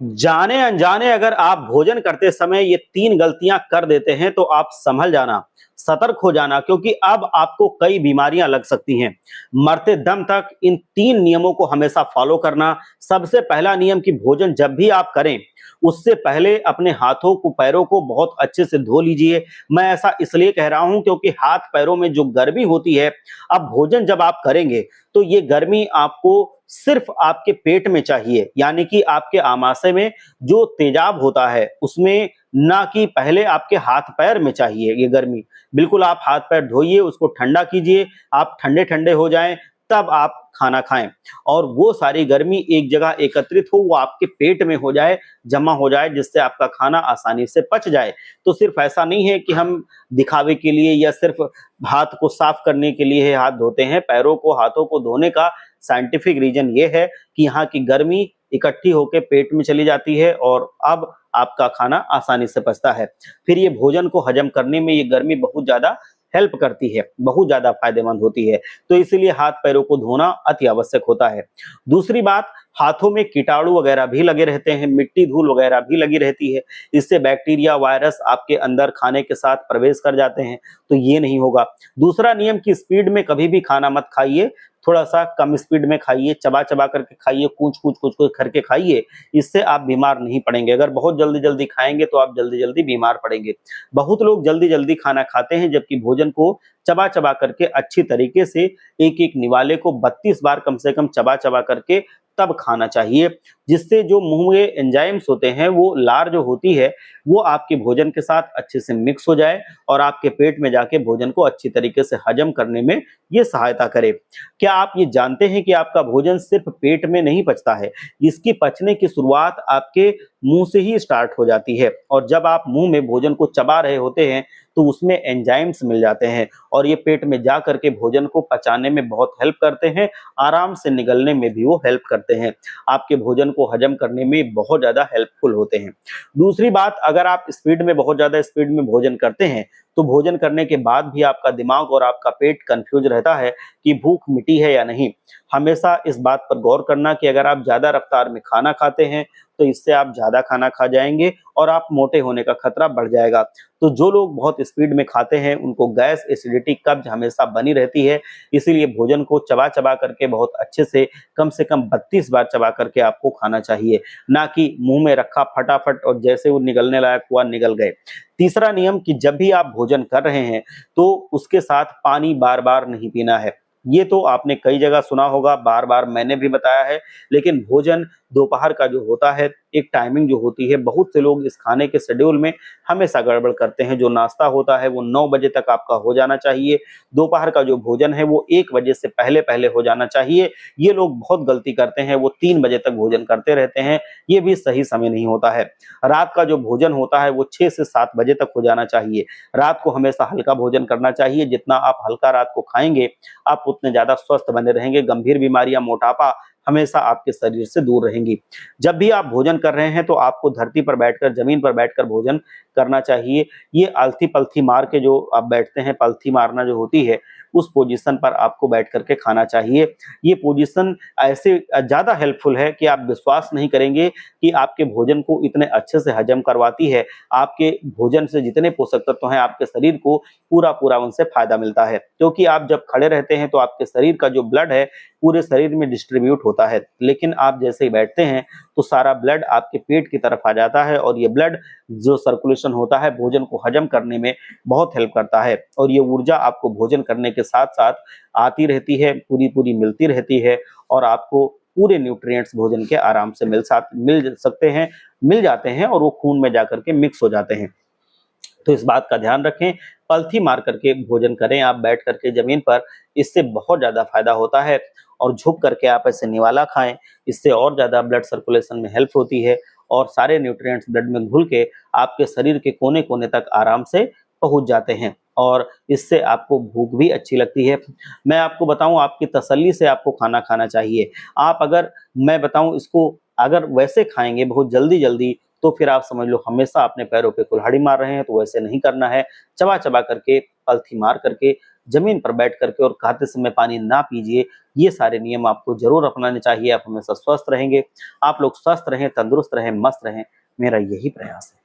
जाने अनजाने अगर आप भोजन करते समय ये 3 गलतियाँ कर देते हैं तो आप सँभल जाना, सतर्क हो जाना क्योंकि अब आपको कई बीमारियाँ लग सकती हैं। मरते दम तक इन 3 नियमों को हमेशा फ़ॉलो करना। सबसे पहला नियम कि भोजन जब भी आप करें, उससे पहले अपने हाथों को, पैरों को बहुत अच्छे से धो लीजिए। मैं ऐसा इसलिए कह रहा हूँ क्योंकि हाथ-पैरों में जो गर्मी होती है, अब भोजन जब आप करेंगे, तो ये गर्मी आपको सिर्फ आपके पेट में चाहिए, यानी कि आपके आमाशय में जो तेजाब होता है उसमें, ना कि पहले आपके हाथ पैर में चाहिए ये गर्मी। बिल्कुल आप हाथ पैर धोइए, उसको ठंडा कीजिए, आप ठंडे-ठंडे हो जाएँ, तब आप खाना खाएँ और वो सारी गर्मी एक जगह एकत्रित हो, वो आपके पेट में हो जाए, जमा हो जाए जिससे आपका खाना आसानी से पच जाए। तो सिर्फ ऐसा नहीं है कि हम दिखावे के लिए या सिर्फ हाथ को साफ करने के लिए हाथ धोते हैं, पैरों को, हाथों को धोने का साइंटिफिक रीजन ये है कि यहाँ की गर्मी इकट्ठी होके पेट में चली जाती है और अब आपका खाना आसानी से पचता है। फिर ये भोजन को हजम करने में ये गर्मी बहुत ज़्यादा हेल्प करती है, बहुत ज़्यादा फ़ायदेमंद होती है। तो इसीलिए हाथ-पैरों को धोना अति आवश्यक होता है। दूसरी बात, हाथों में कीटाणु वगैरह भी लगे रहते हैं, मिट्टी-धूल वगैरह भी लगी रहती है। इससे बैक्टीरिया, वायरस आपके अंदर खाने के साथ प्रवेश कर जाते हैं, तो ये नहीं होगा। दूसरा नियम कि स्पीड में कभी भी खाना मत खाइए, थोड़ा-सा कम स्पीड में खाइए, चबा-चबा करके खाइए, कूच-कूच, कूच-कूच करके खाइए, इससे आप बीमार नहीं पड़ेंगे। अगर बहुत जल्दी-जल्दी खाएँगे तो आप जल्दी-जल्दी बीमार पड़ेंगे। बहुत लोग जल्दी-जल्दी खाना खाते हैं जबकि भोजन को चबा-चबा करके अच्छी तरीके से एक-एक निवाले को 32 बार कम से कम चबा-चबा करके तब खाना चाहिए, जिससे जो मुँह में एंजाइम्स होते हैं, वो लार जो होती है, वो आपके भोजन के साथ अच्छे से मिक्स हो जाए और आपके पेट में जाके भोजन को अच्छी तरीके से हजम करने में ये सहायता करे। क्या आप ये जानते हैं कि आपका भोजन सिर्फ पेट में नहीं पचता है, इसकी पचने की शुरुआत आपके मुँह से ही स्टार्ट हो जाती है और जब आप मुँह में भोजन को चबा रहे होते हैं, तो उसमें एंजाइम्स मिल जाते हैं और ये पेट में जा कर के भोजन को पचाने में बहुत हेल्प करते हैं, आराम से निगलने में भी वो हेल्प करते हैं। आपके भोजन को हजम करने में बहुत ज़्यादा हेल्पफुल होते हैं। दूसरी बात, अगर आप स्पीड में बहुत ज़्यादा स्पीड में भोजन करते हैं, तो भोजन करने के बाद भी आपका दिमाग और आपका पेट कन्फ्यूज़ रहता है कि भूख मिटी है या नहीं। हमेशा इस बात पर गौर करना कि अगर आप ज़्यादा रफ़्तार में खाना खाते हैं, तो इससे आप ज़्यादा खाना खा जाएँगे और आप मोटे होने का खतरा बढ़ जाएगा। तो जो लोग बहुत स्पीड में खाते हैं, उनको गैस, एसिडिटी, कब्ज़ हमेशा बनी रहती है, इसीलिए भोजन को चबा-चबा करके बहुत अच्छे से कम 32 बार चबा करके आपको खाना चाहिए, ना कि मुँह में रखा फटाफट और जैसे वो निगलने लायक हुआ, निगल गए। तीसरा नियम कि जब भी आप भोजन कर रहे हैं, तो उसके साथ पानी बार-बार नहीं पीना है। ये तो आपने कई जगह सुना होगा, बार-बार मैंने भी बताया है, लेकिन भोजन दोपहर का जो होता है, एक टाइमिंग जो होती है, बहुत से लोग इस खाने के शेड्यूल में हमेशा गड़बड़ करते हैं। जो नाश्ता होता है, वो 9 बजे तक आपका हो जाना चाहिए। दोपहर का जो भोजन है, वो 1 बजे से पहले-पहले हो जाना चाहिए। ये लोग बहुत गलती करते हैं, वो 3 बजे तक भोजन करते रहते हैं, ये भी सही समय नहीं होता है। रात का जो भोजन होता है, वो 6 से 7 बजे तक हो जाना चाहिए। रात को हमेशा हल्का भोजन करना चाहिए, जितना आप हल्का रात को खाएँगे, आप उतने ज़्यादा स्वस्थ बने रहेंगे। गंभीर बीमारियाँ, मोटापा हमेशा आपके शरीर से दूर रहेंगी। जब भी आप भोजन कर रहे हैं, तो आपको धरती पर बैठकर, ज़मीन पर बैठकर भोजन करना चाहिए। ये आलथी-पलथी मार के जो आप बैठते हैं, पलथी मारना जो होती है, उस पोज़ीशन पर आपको बैठ कर के खाना चाहिए। ये पोज़ीशन ऐसे ज़्यादा हेल्पफुल है कि आप विश्वास नहीं करेंगे कि आपके भोजन को इतने अच्छे से हजम करवाती है। आपके भोजन से जितने पोषक तत्व हैं, आपके शरीर को पूरा-पूरा उनसे फ़ायदा मिलता है। क्योंकि आप जब खड़े रहते हैं, तो आपके शरीर का जो ब्लड है, पूरे शरीर में डिस्ट्रीब्यूट होता है। लेकिन आप जैसे ही बैठते हैं, तो सारा ब्लड आपके पेट की तरफ आ जाता है और ये ब्लड जो सर्कुलेशन होता है, भोजन को हजम करने में बहुत हेल्प करता है और ये ऊर्जा आपको भोजन करने के साथ-साथ आती रहती है, पूरी-पूरी मिलती रहती है और आपको पूरे न्यूट्रिएंट्स भोजन के आराम से मिल सकते हैं, मिल जाते हैं और वो खून में जाकर के मिक्स हो जाते हैं। तो इस बात का ध्यान रखें, पलथी मार करके भोजन करें आप बैठ करके ज़मीन पर, इससे बहुत ज़्यादा फ़ायदा होता है और झुक करके आप ऐसे निवाला खाएँ, इससे और ज़्यादा ब्लड सर्कुलेशन में हेल्प होती है और सारे न्यूट्रिएंट्स ब्लड में घुल के आपके शरीर के कोने-कोने तक आराम से पहुँच जाते हैं और इससे आपको भूख भी अच्छी लगती है। मैं आपको बताऊँ, आपकी तसल्ली से आपको खाना खाना चाहिए। आप अगर मैं बताऊँ इसको, अगर वैसे खाएँगे बहुत जल्दी-जल्दी, तो फिर आप समझ लो हमेशा अपने पैरों पे कुल्हाड़ी मार रहे हैं, तो वैसे नहीं करना है। चबा-चबा करके, पलथी मार करके जमीन पर बैठ करके और खाते समय पानी ना पीजिए। ये सारे नियम आपको जरूर अपनाने चाहिए। आप हमेशा स्वस्थ रहेंगे। आप लोग स्वस्थ रहें, तंदुरुस्त रहें, मस्त रहें, मेरा यही प्रयास है।